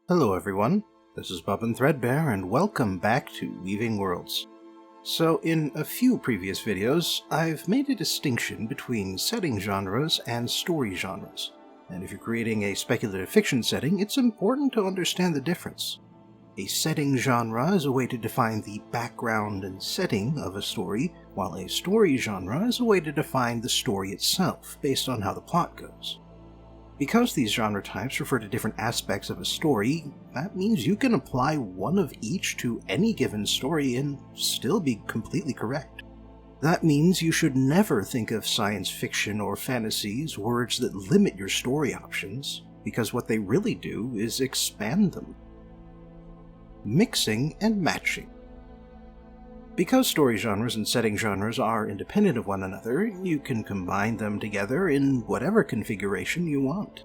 Hello everyone, this is Bob and Threadbare, and welcome back to Weaving Worlds. So in a few previous videos, I've made a distinction between setting genres and story genres, and if you're creating a speculative fiction setting, it's important to understand the difference. A setting genre is a way to define the background and setting of a story, while a story genre is a way to define the story itself, based on how the plot goes. Because these genre types refer to different aspects of a story, that means you can apply one of each to any given story and still be completely correct. That means you should never think of science fiction or fantasy as words that limit your story options, because what they really do is expand them. Mixing and matching. Because story genres and setting genres are independent of one another, you can combine them together in whatever configuration you want.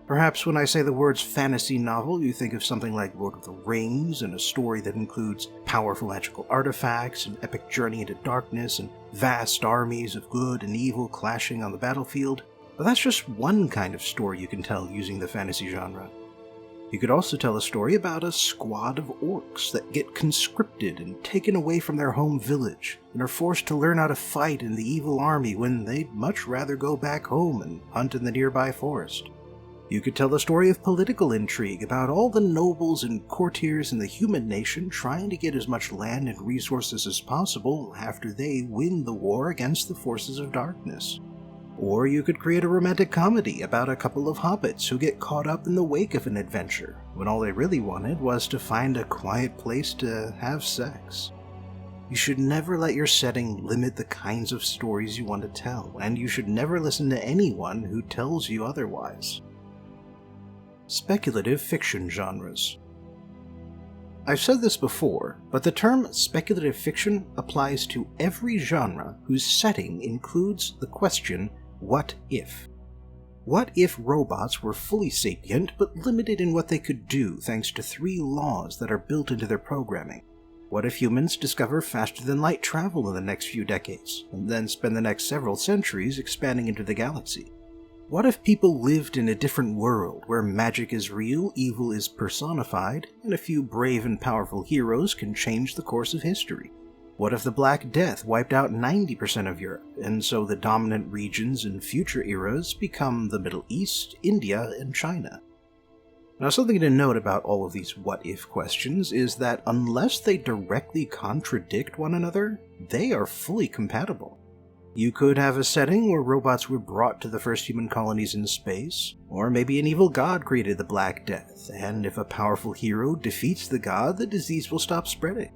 Perhaps when I say the words fantasy novel, you think of something like Lord of the Rings and a story that includes powerful magical artifacts, an epic journey into darkness, and vast armies of good and evil clashing on the battlefield. But that's just one kind of story you can tell using the fantasy genre. You could also tell a story about a squad of orcs that get conscripted and taken away from their home village and are forced to learn how to fight in the evil army when they'd much rather go back home and hunt in the nearby forest. You could tell a story of political intrigue about all the nobles and courtiers in the human nation trying to get as much land and resources as possible after they win the war against the forces of darkness. Or you could create a romantic comedy about a couple of hobbits who get caught up in the wake of an adventure, when all they really wanted was to find a quiet place to have sex. You should never let your setting limit the kinds of stories you want to tell, and you should never listen to anyone who tells you otherwise. Speculative fiction genres. I've said this before, but the term speculative fiction applies to every genre whose setting includes the question, what if? What if robots were fully sapient but limited in what they could do thanks to 3 laws that are built into their programming? What if humans discover faster-than-light travel in the next few decades, and then spend the next several centuries expanding into the galaxy? What if people lived in a different world where magic is real, evil is personified, and a few brave and powerful heroes can change the course of history? What if the Black Death wiped out 90% of Europe, and so the dominant regions in future eras become the Middle East, India, and China? Now, something to note about all of these what-if questions is that unless they directly contradict one another, they are fully compatible. You could have a setting where robots were brought to the first human colonies in space, or maybe an evil god created the Black Death, and if a powerful hero defeats the god, the disease will stop spreading.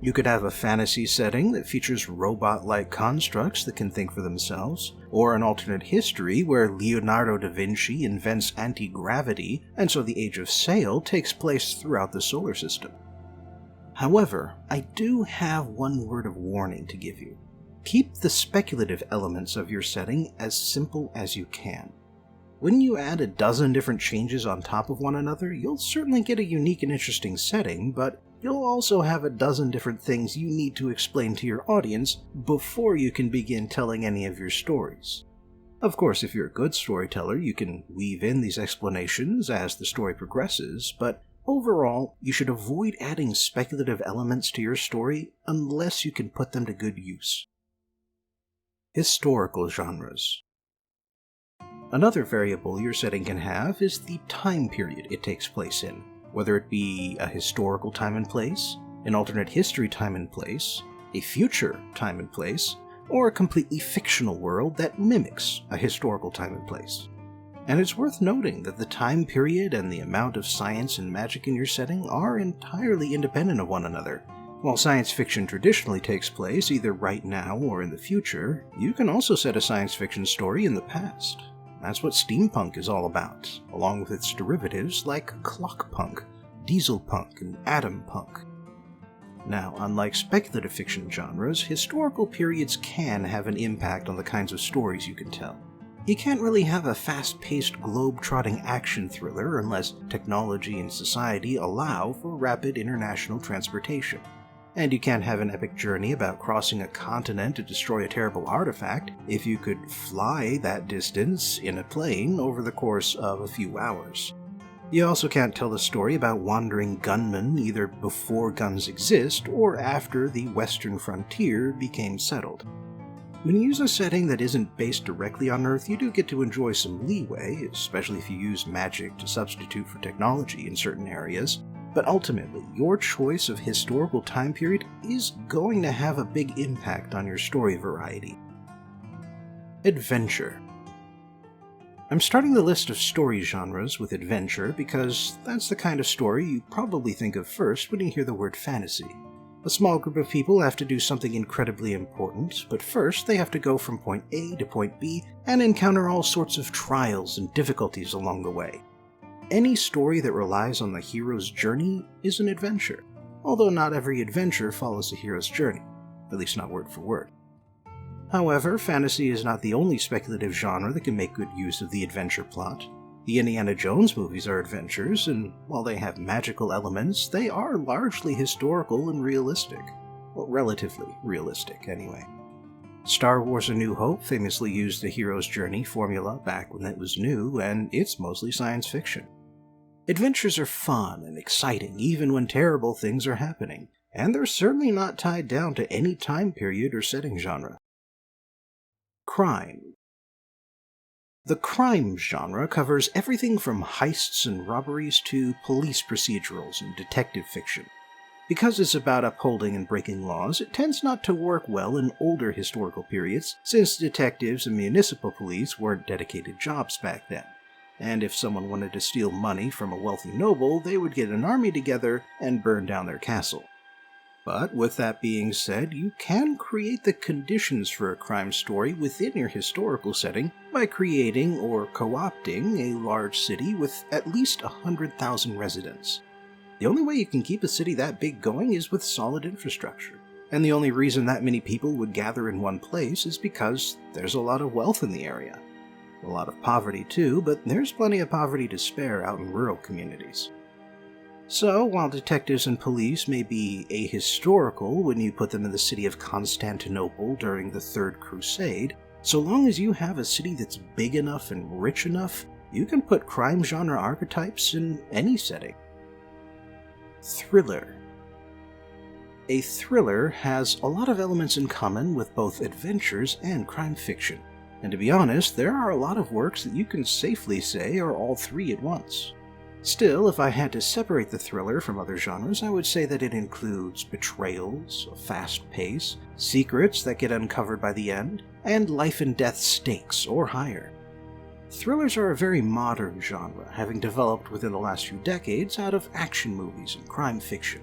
You could have a fantasy setting that features robot-like constructs that can think for themselves, or an alternate history where Leonardo da Vinci invents anti-gravity, and so the Age of Sail takes place throughout the solar system. However, I do have one word of warning to give you. Keep the speculative elements of your setting as simple as you can. When you add a dozen different changes on top of one another, you'll certainly get a unique and interesting setting, but you'll also have a dozen different things you need to explain to your audience before you can begin telling any of your stories. Of course, if you're a good storyteller, you can weave in these explanations as the story progresses, but overall, you should avoid adding speculative elements to your story unless you can put them to good use. Historical genres. Another variable your setting can have is the time period it takes place in, whether it be a historical time and place, an alternate history time and place, a future time and place, or a completely fictional world that mimics a historical time and place. And it's worth noting that the time period and the amount of science and magic in your setting are entirely independent of one another. While science fiction traditionally takes place either right now or in the future, you can also set a science fiction story in the past. That's what steampunk is all about, along with its derivatives like clockpunk, dieselpunk, and atompunk. Now, unlike speculative fiction genres, historical periods can have an impact on the kinds of stories you can tell. You can't really have a fast-paced, globe-trotting action thriller unless technology and society allow for rapid international transportation. And you can't have an epic journey about crossing a continent to destroy a terrible artifact if you could fly that distance in a plane over the course of a few hours. You also can't tell the story about wandering gunmen either before guns exist or after the western frontier became settled. When you use a setting that isn't based directly on Earth, you do get to enjoy some leeway, especially if you use magic to substitute for technology in certain areas, but ultimately, your choice of historical time period is going to have a big impact on your story variety. Adventure. I'm starting the list of story genres with adventure because that's the kind of story you probably think of first when you hear the word fantasy. A small group of people have to do something incredibly important, but first they have to go from point A to point B and encounter all sorts of trials and difficulties along the way. Any story that relies on the hero's journey is an adventure, although not every adventure follows a hero's journey, at least not word for word. However, fantasy is not the only speculative genre that can make good use of the adventure plot. The Indiana Jones movies are adventures, and while they have magical elements, they are largely historical and realistic. Well, relatively realistic, anyway. Star Wars A New Hope famously used the hero's journey formula back when it was new, and it's mostly science fiction. Adventures are fun and exciting even when terrible things are happening, and they're certainly not tied down to any time period or setting genre. Crime. The crime genre covers everything from heists and robberies to police procedurals and detective fiction. Because it's about upholding and breaking laws, it tends not to work well in older historical periods, since detectives and municipal police weren't dedicated jobs back then. And if someone wanted to steal money from a wealthy noble, they would get an army together and burn down their castle. But with that being said, you can create the conditions for a crime story within your historical setting by creating or co-opting a large city with at least 100,000 residents. The only way you can keep a city that big going is with solid infrastructure. And the only reason that many people would gather in one place is because there's a lot of wealth in the area. A lot of poverty too, but there's plenty of poverty to spare out in rural communities. So, while detectives and police may be ahistorical when you put them in the city of Constantinople during the Third Crusade, so long as you have a city that's big enough and rich enough, you can put crime genre archetypes in any setting. Thriller. A thriller has a lot of elements in common with both adventures and crime fiction. And to be honest, there are a lot of works that you can safely say are all three at once. Still, if I had to separate the thriller from other genres, I would say that it includes betrayals, a fast pace, secrets that get uncovered by the end, and life and death stakes or higher. Thrillers are a very modern genre, having developed within the last few decades out of action movies and crime fiction.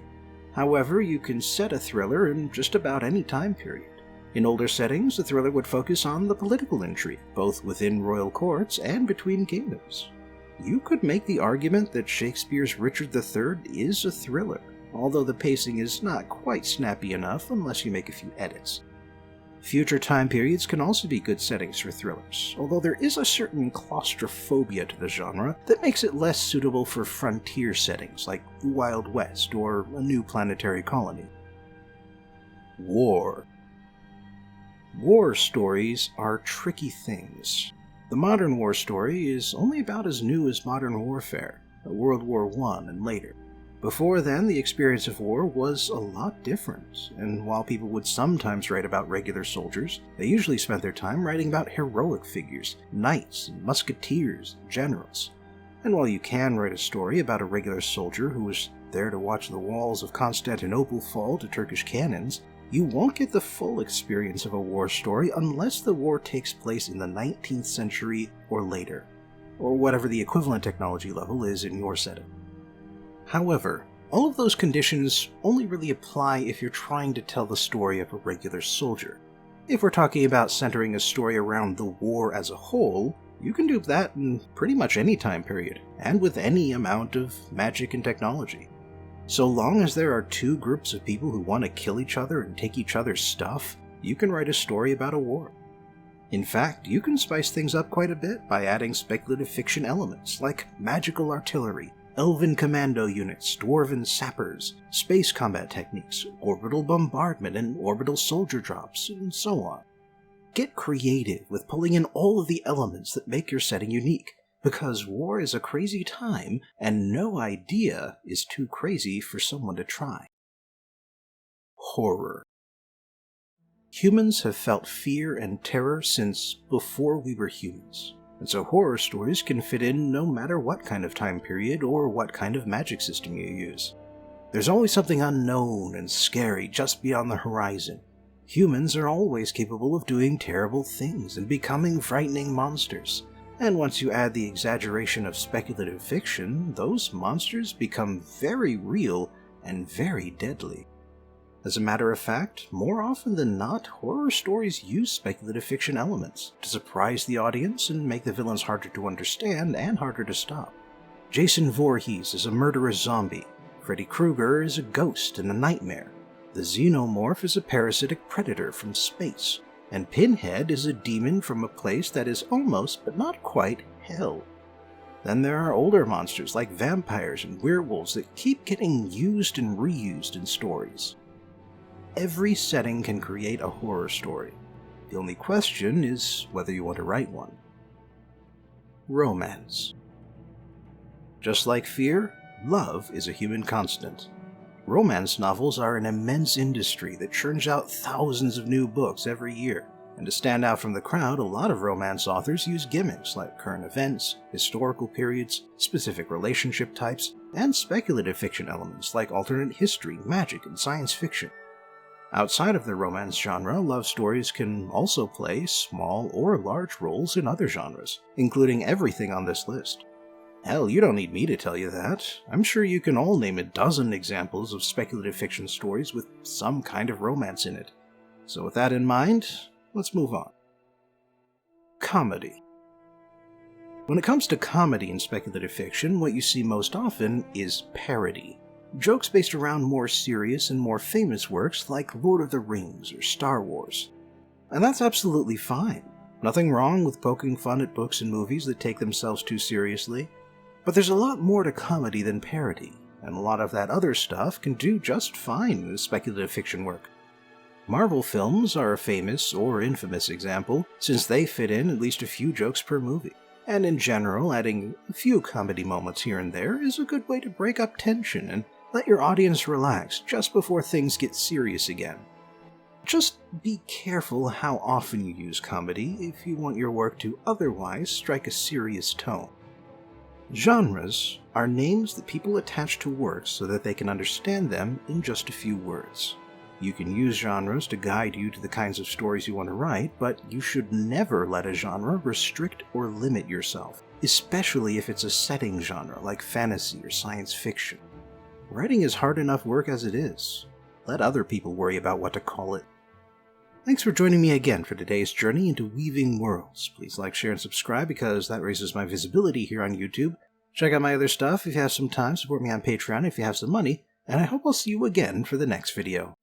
However, you can set a thriller in just about any time period. In older settings, the thriller would focus on the political intrigue, both within royal courts and between kingdoms. You could make the argument that Shakespeare's Richard III is a thriller, although the pacing is not quite snappy enough unless you make a few edits. Future time periods can also be good settings for thrillers, although there is a certain claustrophobia to the genre that makes it less suitable for frontier settings like the Wild West or a new planetary colony. War. War stories are tricky things. The modern war story is only about as new as modern warfare, World War I and later. Before then, the experience of war was a lot different, and while people would sometimes write about regular soldiers, they usually spent their time writing about heroic figures, knights, and musketeers, and generals. And while you can write a story about a regular soldier who was there to watch the walls of Constantinople fall to Turkish cannons, you won't get the full experience of a war story unless the war takes place in the 19th century or later, or whatever the equivalent technology level is in your setting. However, all of those conditions only really apply if you're trying to tell the story of a regular soldier. If we're talking about centering a story around the war as a whole, you can do that in pretty much any time period, and with any amount of magic and technology. So long as there are two groups of people who want to kill each other and take each other's stuff, you can write a story about a war. In fact, you can spice things up quite a bit by adding speculative fiction elements like magical artillery, elven commando units, dwarven sappers, space combat techniques, orbital bombardment and orbital soldier drops, and so on. Get creative with pulling in all of the elements that make your setting unique, Because war is a crazy time, and no idea is too crazy for someone to try. Horror. Humans have felt fear and terror since before we were humans, and so horror stories can fit in no matter what kind of time period or what kind of magic system you use. There's always something unknown and scary just beyond the horizon. Humans are always capable of doing terrible things and becoming frightening monsters. And once you add the exaggeration of speculative fiction, those monsters become very real and very deadly. As a matter of fact, more often than not, horror stories use speculative fiction elements to surprise the audience and make the villains harder to understand and harder to stop. Jason Voorhees is a murderous zombie. Freddy Krueger is a ghost and a nightmare. The Xenomorph is a parasitic predator from space. And Pinhead is a demon from a place that is almost, but not quite, hell. Then there are older monsters like vampires and werewolves that keep getting used and reused in stories. Every setting can create a horror story. The only question is whether you want to write one. Romance. Just like fear, love is a human constant. Romance novels are an immense industry that churns out thousands of new books every year. And to stand out from the crowd, a lot of romance authors use gimmicks like current events, historical periods, specific relationship types, and speculative fiction elements like alternate history, magic, and science fiction. Outside of the romance genre, love stories can also play small or large roles in other genres, including everything on this list. Hell, you don't need me to tell you that. I'm sure you can all name a dozen examples of speculative fiction stories with some kind of romance in it. So with that in mind, let's move on. Comedy. When it comes to comedy in speculative fiction, what you see most often is parody. Jokes based around more serious and more famous works like Lord of the Rings or Star Wars. And that's absolutely fine. Nothing wrong with poking fun at books and movies that take themselves too seriously. But there's a lot more to comedy than parody, and a lot of that other stuff can do just fine in speculative fiction work. Marvel films are a famous or infamous example, since they fit in at least a few jokes per movie. And in general, adding a few comedy moments here and there is a good way to break up tension and let your audience relax just before things get serious again. Just be careful how often you use comedy if you want your work to otherwise strike a serious tone. Genres are names that people attach to works so that they can understand them in just a few words. You can use genres to guide you to the kinds of stories you want to write, but you should never let a genre restrict or limit yourself, especially if it's a setting genre like fantasy or science fiction. Writing is hard enough work as it is. Let other people worry about what to call it. Thanks for joining me again for today's journey into weaving worlds. Please like, share, and subscribe because that raises my visibility here on YouTube. Check out my other stuff if you have some time, support me on Patreon if you have some money, and I hope I'll see you again for the next video.